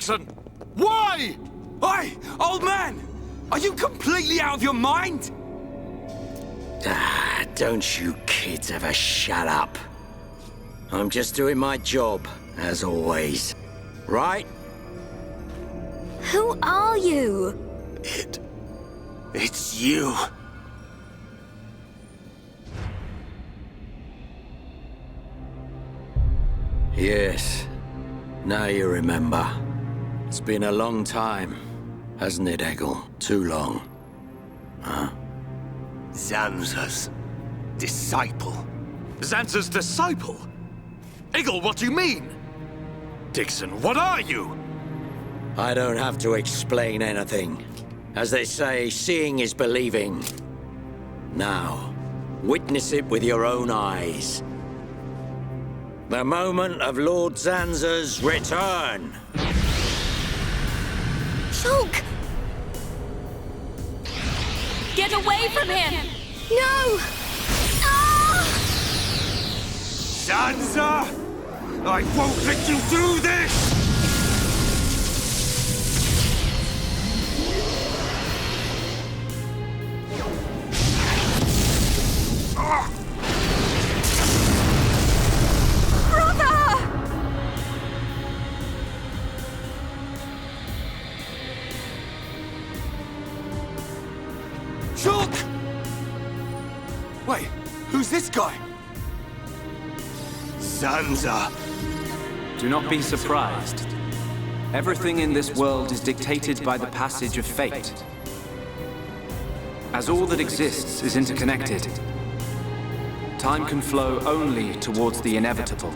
Dixon? Why? Oi, old man! Are you completely out of your mind? Don't you kids ever shut up. I'm just doing my job, as always. Right? Who are you? It's you. Yes. Now you remember. It's been a long time, hasn't it, Eggle? Too long. Huh? Zanza's disciple. Zanza's disciple? Eggle, what do you mean? Dixon, what are you? I don't have to explain anything. As they say, seeing is believing. Now, witness it with your own eyes. The moment of Lord Zanza's return. Shulk! Get away from him! No! Ah! Zanza! I won't let you do this! Wait, who's this guy? Zanza. Do not be surprised. Everything in this world is dictated by the passage of fate. As all that exists is interconnected, time can flow only towards the inevitable.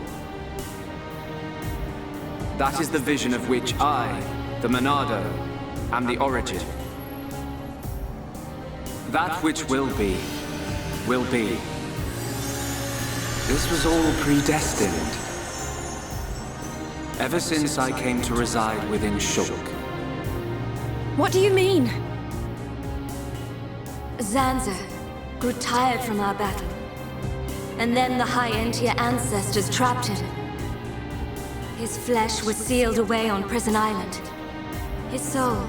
That is the vision of which I, the Monado, am the origin. That which will be. This was all predestined. Ever since I came to reside within Shulk. What do you mean? Zanza grew tired from our battle. And then the High-Entier ancestors trapped him. His flesh was sealed away on Prison Island. His soul,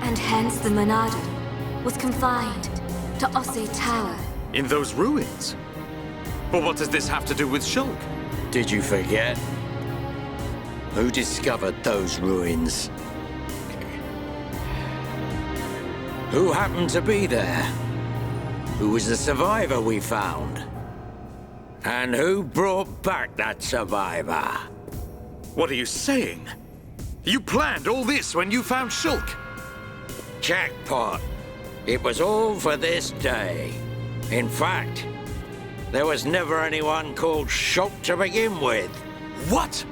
and hence the Monado, was confined to Osse Tower. In those ruins? But what does this have to do with Shulk? Did you forget? Who discovered those ruins? Who happened to be there? Who was the survivor we found? And who brought back that survivor? What are you saying? You planned all this when you found Shulk? Jackpot. It was all for this day. In fact, there was never anyone called Shulk to begin with. What?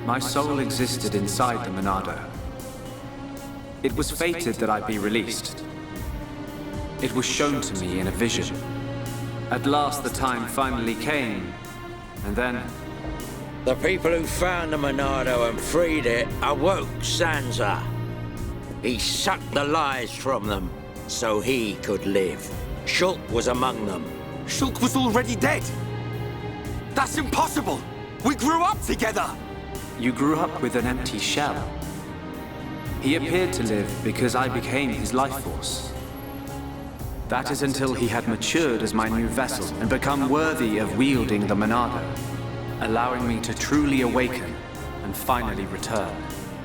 My soul existed inside the Monado. It was fated that I be released. It was shown to me in a vision. At last the time finally came, and then... The people who found the Monado and freed it awoke Zanza. He sucked the lives from them, so he could live. Shulk was among them. Shulk was already dead! That's impossible! We grew up together! You grew up with an empty shell. He appeared to live because I became his life force. That is until he had matured as my new vessel and become worthy of wielding the Monado, allowing me to truly awaken and finally return.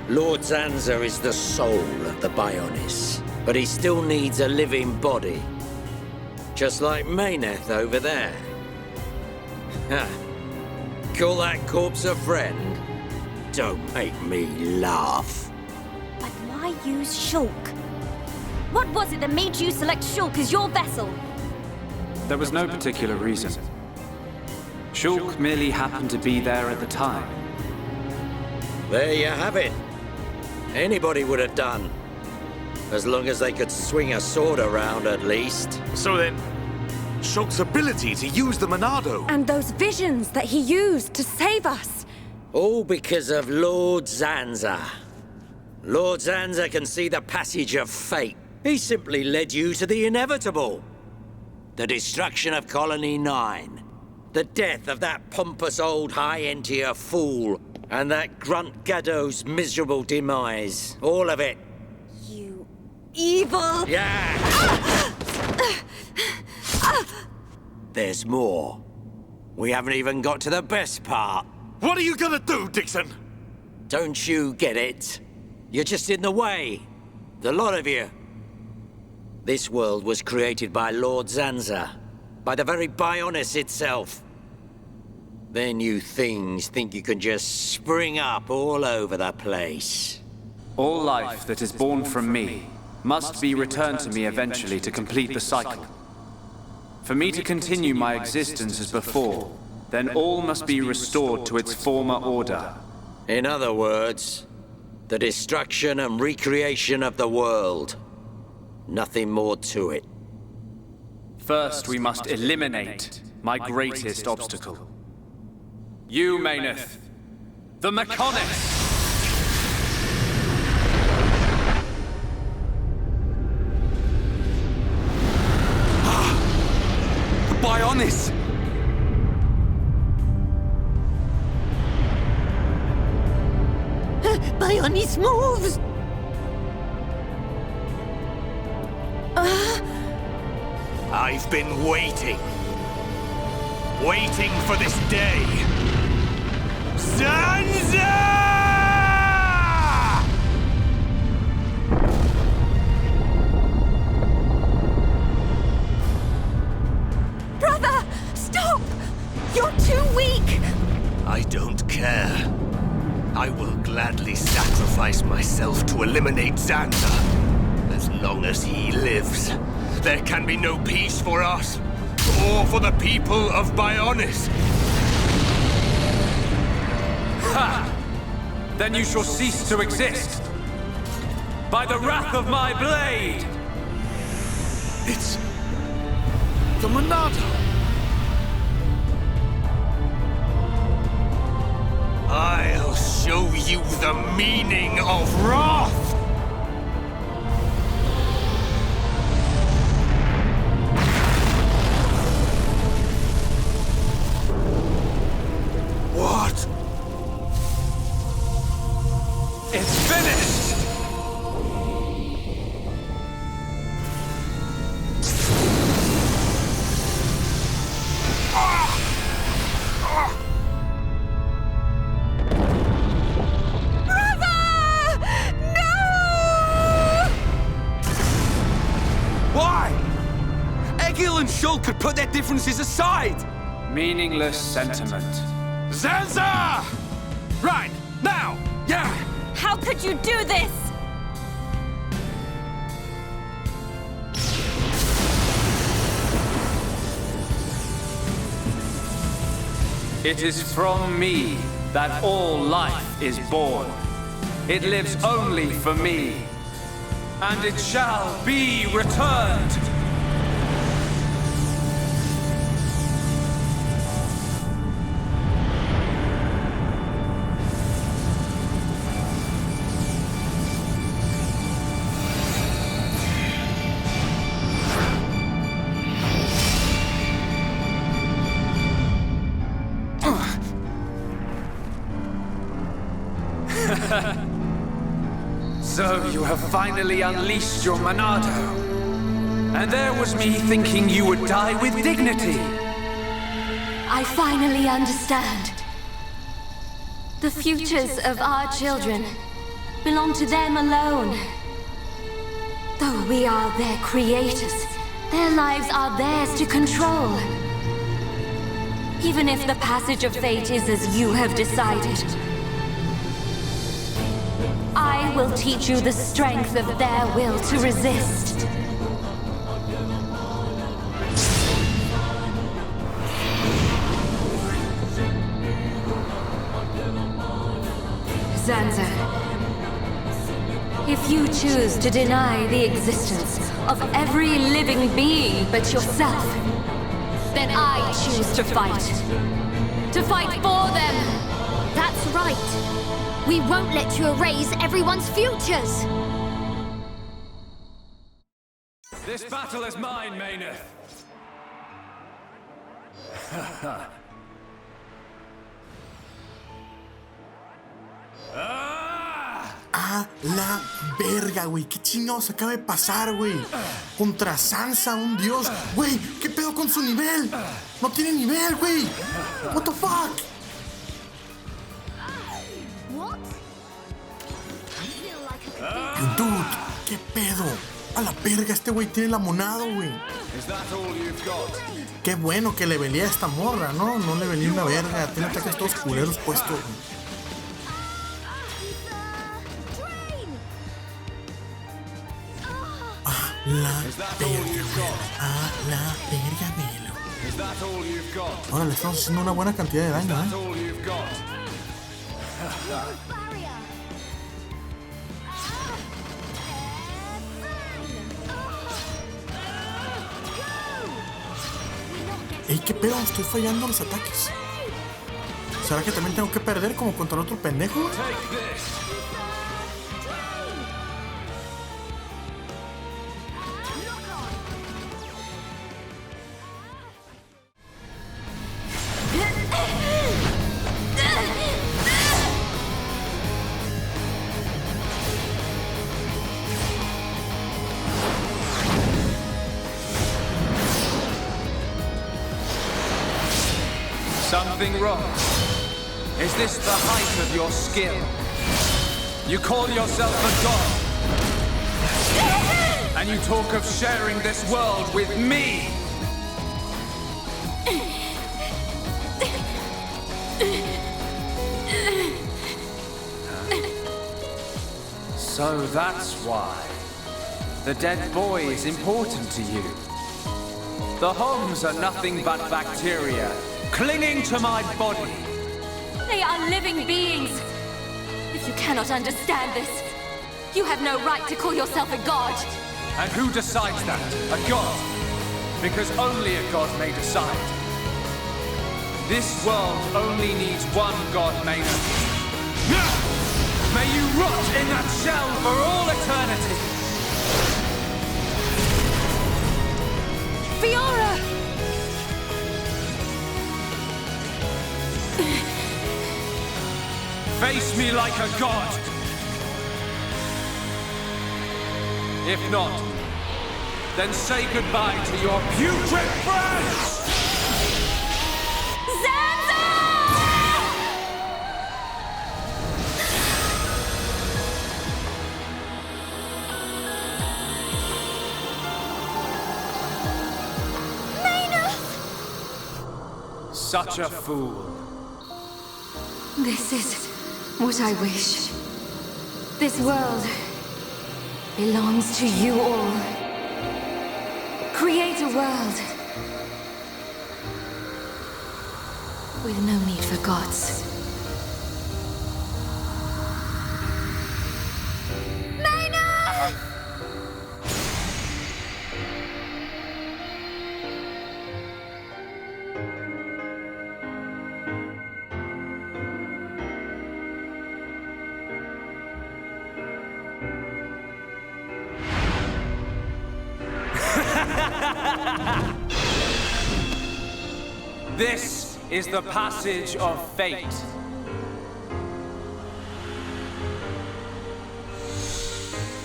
Lord Zanza is the soul of the Bionis, but he still needs a living body. Just like Mayneth over there. Ha! Call that corpse a friend? Don't make me laugh. But why use Shulk? What was it that made you select Shulk as your vessel? There was no particular reason. Shulk merely happened to be there at the time. There you have it. Anybody would have done. As long as they could swing a sword around, at least. So then, Shulk's ability to use the Monado... And those visions that he used to save us. All because of Lord Zanza. Lord Zanza can see the passage of fate. He simply led you to the inevitable. The destruction of Colony 9. The death of that pompous old High-Entier fool. And that grunt Gaddo's miserable demise. All of it. You evil... Yeah! There's more. We haven't even got to the best part. What are you gonna do, Dixon? Don't you get it? You're just in the way. The lot of you. This world was created by Lord Zanza. By the very Bionis itself. Then you things think you can just spring up all over the place. All life that is born from me must be returned to me eventually to complete the cycle. For me to continue my existence as before, then all must be restored to its former order. In other words, the destruction and recreation of the world. Nothing more to it. First, we must eliminate my greatest obstacle. You, Mayneth, the Mechonis! Bionis! Bionis moves! I've been waiting. Waiting for this day. Zanza! Brother! Stop! You're too weak! I don't care. I will gladly sacrifice myself to eliminate Zanza. As long as he lives, there can be no peace for us, or for the people of Bionis. Ha! Then you shall cease to exist. By the wrath of my blade! It's... the Monado. I'll show you the meaning of wrath! What? It's finished! Why? Egil and Shul could put their differences aside! Meaningless sentiment. Zanza! Right, now! Yeah! How could you do this? It is from me that all life is born. It lives only for me. And it shall be returned. So you have finally unleashed your Monado. And there was me thinking you would die with dignity. I finally understand. The futures of our children belong to them alone. Though we are their creators, their lives are theirs to control. Even if the passage of fate is as you have decided, I will teach you the strength of their will to resist. Zanza, if you choose to deny the existence of every living being but yourself, then I choose to fight. To fight for them! That's right. We won't let you erase everyone's futures! This battle is mine, Mayneth. A la verga, güey. ¿Qué chingados acaba de pasar, güey? Contra Sansa, un dios. Güey, ¿qué pedo con su nivel? No tiene nivel, güey. What the fuck? Dude, ¿qué pedo? A la verga, este güey tiene la monada, güey. Qué bueno que le velía a esta morra, ¿no? No le velía una verga. Tiene ataques todos culeros puestos, güey. La verga, velo. Ahora le estamos haciendo una buena cantidad de daño, Ey, qué pedo, estoy fallando los ataques. ¿Será que también tengo que perder como contra el otro pendejo? Something wrong? Is this the height of your skill? You call yourself a god, and you talk of sharing this world with me! So that's why the dead boy is important to you. The Homs are nothing but bacteria clinging to my body. They are living beings. If you cannot understand this, you have no right to call yourself a god. And who decides that? A god? Because only a god may decide. This world only needs one god, Maynard. May you rot in that shell for all eternity! Fiora! Face me like a god! If not, then say goodbye to your putrid friends! Such a fool. This is what I wish. This world belongs to you all. Create a world with no need for gods. This is the passage of fate.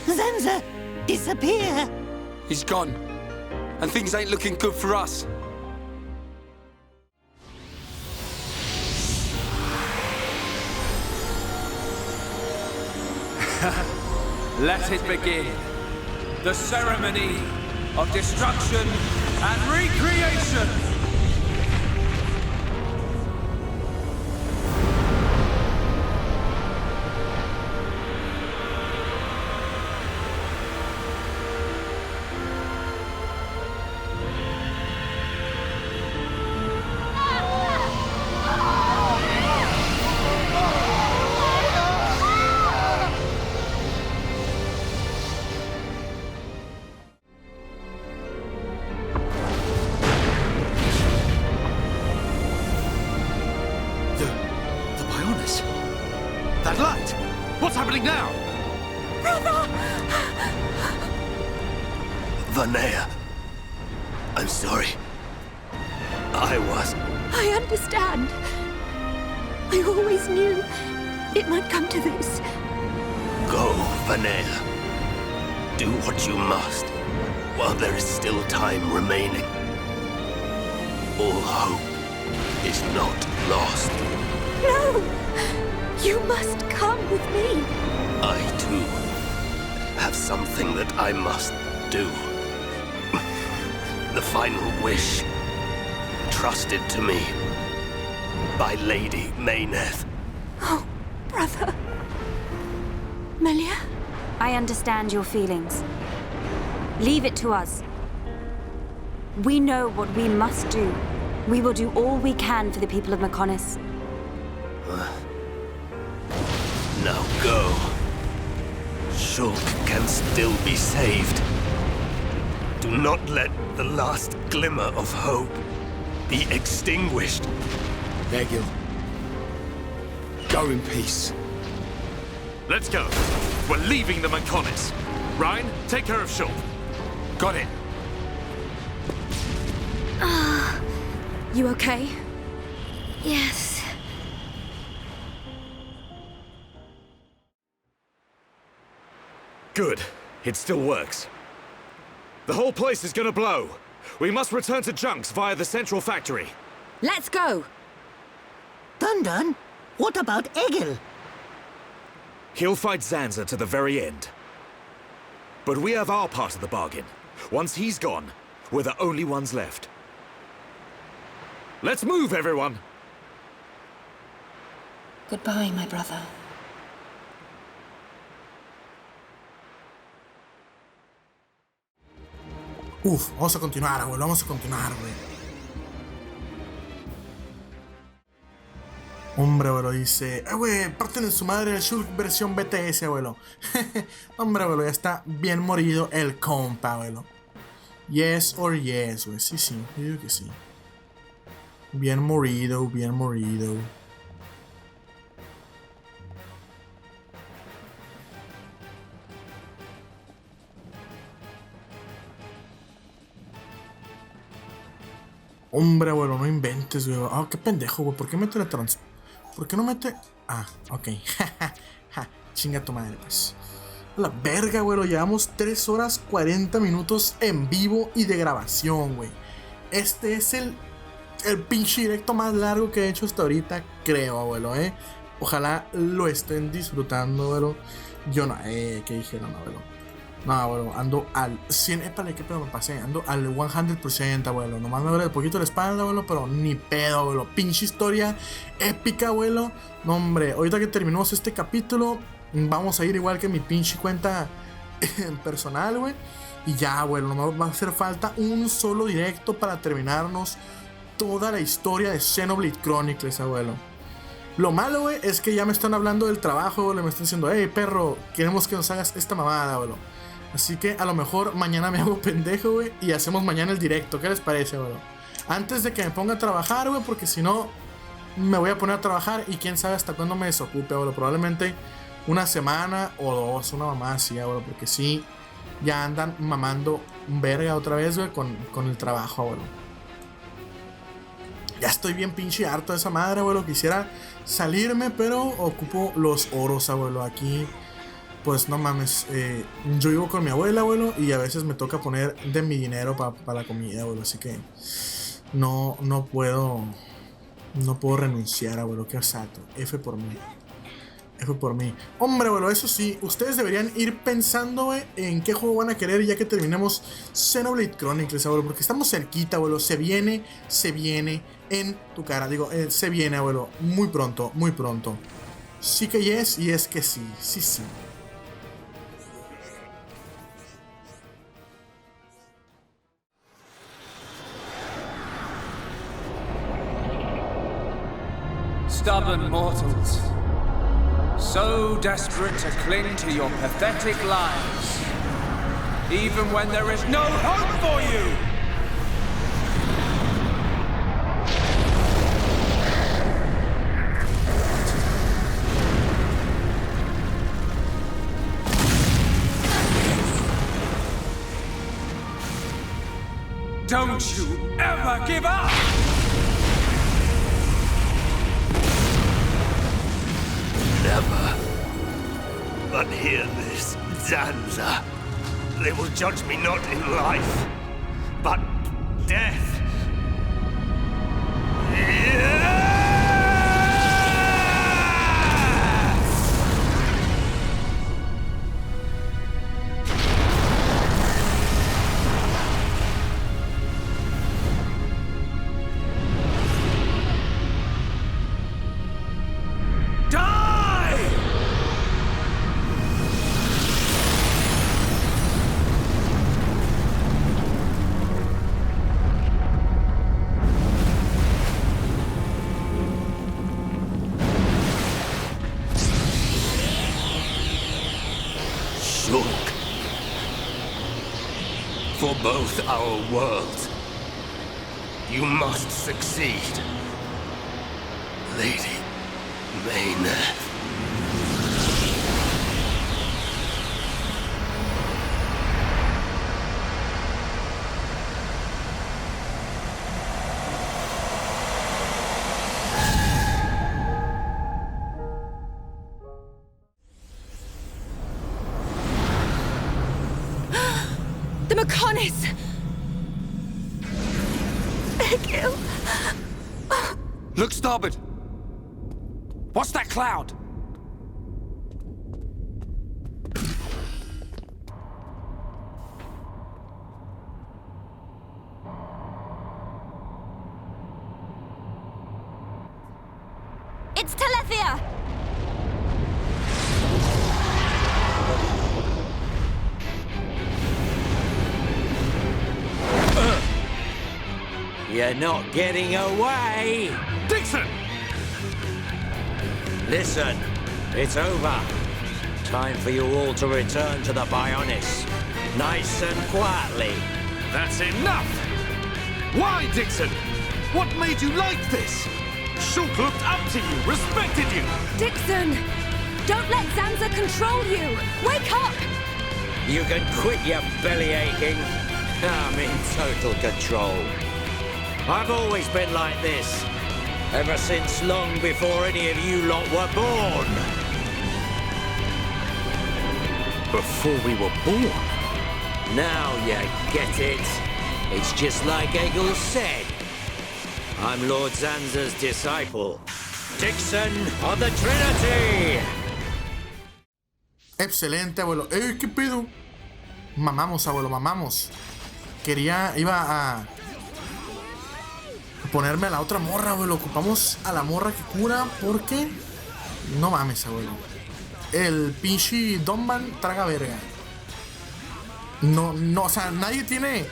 Zanza, disappear! He's gone. And things ain't looking good for us. Let it begin. The ceremony of destruction and recreation. That light! What's happening now? Brother! Vanea, I'm sorry. I I understand. I always knew It might come to this. Go, Vanilla. Do what you must, while there is still time remaining. All hope is not lost. No! You must come with me. I, too, have something that I must do. The final wish, trusted to me by Lady Mayneth. Oh, brother. Melia? I understand your feelings. Leave it to us. We know what we must do. We will do all we can for the people of Mechonis. Now go. Shulk can still be saved. Do not let the last glimmer of hope be extinguished. Egil. Go in peace. Let's go. We're leaving the Mechonis. Ryan, take care of Shulk. Got it. You okay? Yes. Good. It still works. The whole place is gonna blow. We must return to Junks via the central factory. Let's go! Dun. What about Egil? He'll fight Zanza to the very end. But we have our part of the bargain. Once he's gone, we're the only ones left. Let's move, everyone! Goodbye, my brother. Uf, vamos a continuar, abuelo, vamos a continuar, güey. Hombre, abuelo, dice... güey, parten de su madre el Shulk versión BTS, abuelo. Hombre, abuelo, ya está bien morido el compa, abuelo. Yes or yes, güey. Sí, yo digo que sí. Bien morido, bien morido. Hombre, abuelo, no inventes, güey. Ah, qué pendejo, güey. ¿Por qué mete la trans? ¿Por qué no mete...? Ah, ok. Chinga tu madre, pues. La verga, güey. Llevamos 3 horas 40 minutos en vivo y de grabación, güey. Este es el pinche directo más largo que he hecho hasta ahorita, creo, abuelo, Ojalá lo estén disfrutando, abuelo. Yo no, ¿qué dijeron, abuelo? No, abuelo, ando al 100, épale, qué pedo me pasé. Ando al 100%, abuelo. Nomás me duele un poquito la espalda, abuelo, pero ni pedo, abuelo. Pinche historia épica, abuelo. No, hombre, ahorita que terminamos este capítulo, vamos a ir igual que mi pinche cuenta personal, güey. Y ya, abuelo, nomás va a hacer falta un solo directo para terminarnos toda la historia de Xenoblade Chronicles, abuelo. Lo malo, güey, es que ya me están hablando del trabajo, abuelo. Me están diciendo, hey, perro, queremos que nos hagas esta mamada, abuelo. Así que a lo mejor mañana me hago pendejo, güey, y hacemos mañana el directo. ¿Qué les parece, güey? Antes de que me ponga a trabajar, güey, porque si no, me voy a poner a trabajar y quién sabe hasta cuándo me desocupe, güey. Probablemente una semana o 2, una mamá así, güey, porque sí, ya andan mamando verga otra vez, güey, con el trabajo, güey. Ya estoy bien pinche harto de esa madre, güey. Quisiera salirme, pero ocupo los oros, abuelo, aquí. Pues no mames, yo vivo con mi abuela, abuelo, y a veces me toca poner de mi dinero para la comida, abuelo, así que no puedo renunciar, abuelo, qué asato. F por mí. Hombre, abuelo, eso sí, ustedes deberían ir pensando, güey, en qué juego van a querer ya que terminemos Xenoblade Chronicles, abuelo, porque estamos cerquita, abuelo, se viene en tu cara, digo, se viene, abuelo, muy pronto. Sí que yes, y es que sí. Stubborn mortals, so desperate to cling to your pathetic lives, even when there is no hope for you! Don't you ever give up! forever. But hear this, Zanza. They will judge me not in life, but death. For both our worlds, you must succeed, Lady Mayneth. The Mechonis! Egil! Look starboard! What's that cloud? It's Telethia! You're not getting away! Dixon! Listen, it's over. Time for you all to return to the Bionis. Nice and quietly. That's enough! Why, Dixon? What made you like this? Shulk looked up to you, respected you! Dixon! Don't let Zanza control you! Wake up! You can quit your belly aching. I'm in total control. I've always been like this, ever since long before any of you lot were born. Before we were born? Now you get it. It's just like Egil said. I'm Lord Zanza's disciple, Dixon of the Trinity. Excelente, abuelo. ¿Qué pedo? Mamamos, abuelo, mamamos. Iba a ponerme a la otra morra, abuelo. Ocupamos a la morra que cura porque... No mames, abuelo. El pinche Donban traga verga. No, o sea, nadie tiene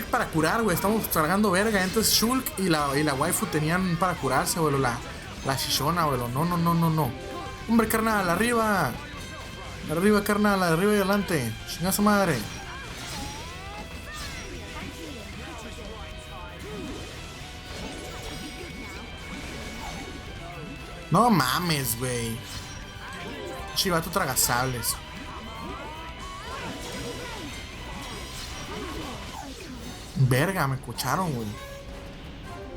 para curar, güey. Estamos tragando verga. Entonces Shulk y la waifu tenían para curarse, abuelo. La shishona, abuelo. No. Hombre, carnal, arriba. Arriba, carnal, arriba y adelante. Chinga su madre. No mames, güey. Chivato tragasables. Verga, me escucharon, güey.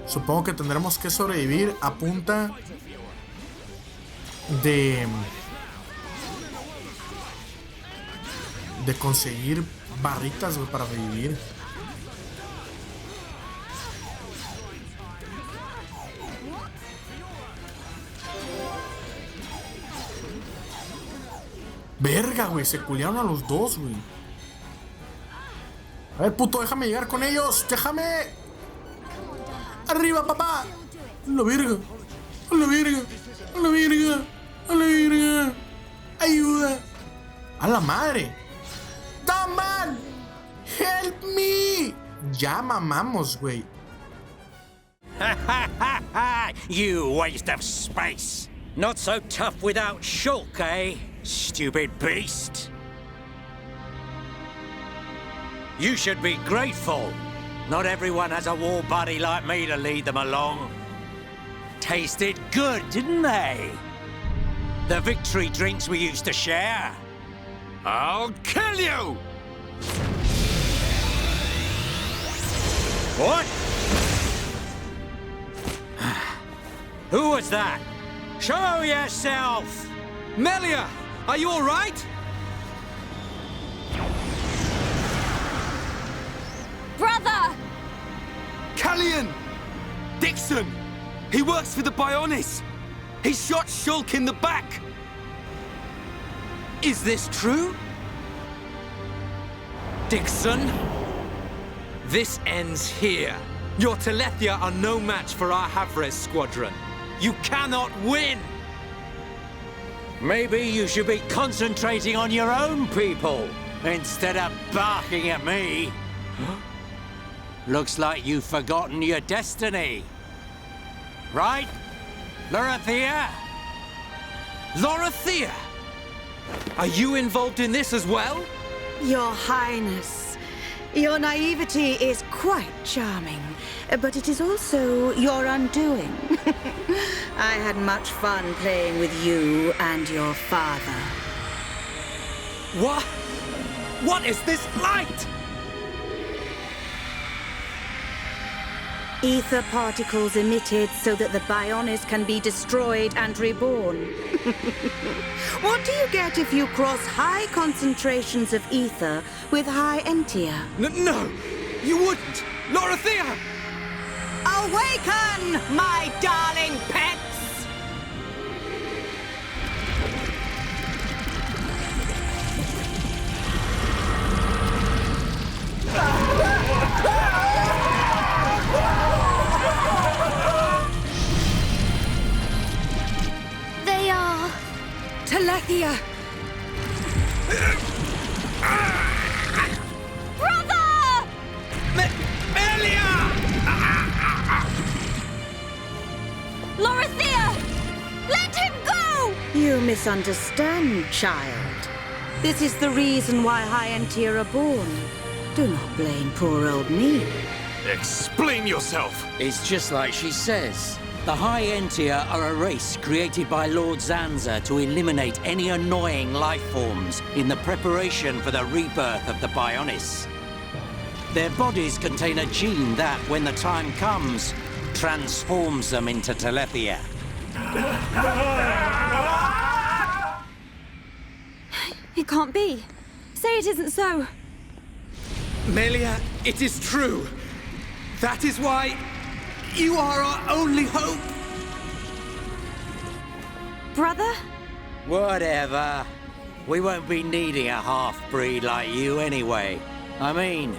Supongo que tendremos que sobrevivir a punta de conseguir barritas, güey, para revivir. Verga, güey, se culiaron a los dos, güey. A ver, puto, déjame llegar con ellos. Déjame. Arriba, papá. A la verga. A la verga. A la verga. A la verga. Ayuda. A la madre. Donban. Help me. Ya mamamos, güey. You waste of space. Not so tough without Shulk, eh? Stupid beast. You should be grateful. Not everyone has a war buddy like me to lead them along. Tasted good, didn't they? The victory drinks we used to share. I'll kill you! What? Who was that? Show yourself! Melia, are you all right? Brother! Callian! Dixon! He works for the Bionis! He shot Shulk in the back! Is this true? Dixon? This ends here. Your Telethia are no match for our Havres squadron. You cannot win! Maybe you should be concentrating on your own people instead of barking at me. Looks like you've forgotten your destiny. Right? Lorithia? Lorithia! Are you involved in this as well? Your Highness, your naivety is quite charming, but it is also your undoing. I had much fun playing with you and your father. What? What is this light? Ether particles emitted so that the Bionis can be destroyed and reborn. What do you get if you cross high concentrations of ether with high entia? No, you wouldn't! Lorithia! Awaken, my darling pets! They are... Telethia! Brother! Melia! Lorithia! Let him go! You misunderstand, child. This is the reason why high entia are born. Do not blame poor old me. Explain yourself! It's just like she says. The High Entia are a race created by Lord Zanza to eliminate any annoying life forms in the preparation for the rebirth of the Bionis. Their bodies contain a gene that, when the time comes, transforms them into Telethia. It can't be. Say it isn't so. Melia, it is true. That is why you are our only hope. Brother? Whatever. We won't be needing a half-breed like you anyway. I mean,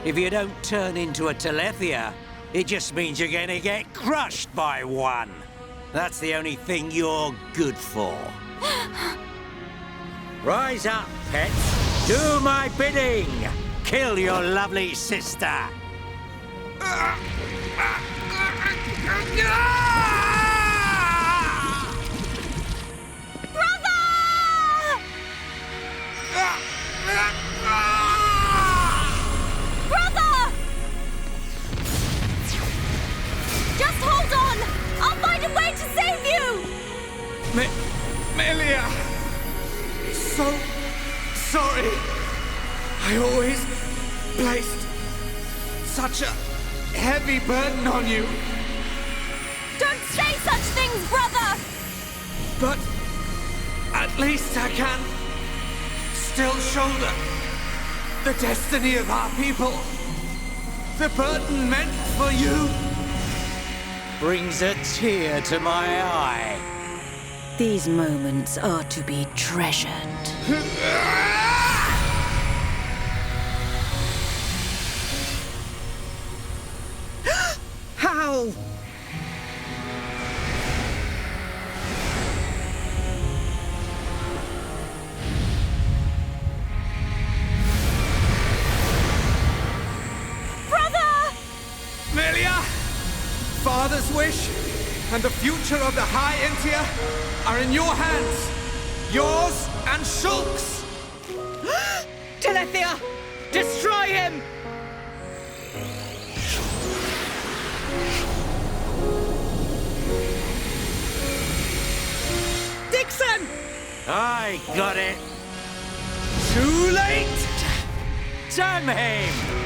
if you don't turn into a Telethia, it just means you're gonna get crushed by one. That's the only thing you're good for. Rise up, pets. Do my bidding. Kill your lovely sister. Brother! Just hold on! I'll find a way to save you! Melia! So sorry. I always placed such a heavy burden on you. Don't say such things, brother! But at least I can still shoulder the destiny of our people. The burden meant for you Brings a tear to my eye. These moments are to be treasured. How? Melia! Father's wish and the future of the High Entia are in your hands. Yours and Shulk's. Telethia! Destroy him! Dixon! I got it. Too late! Damn him!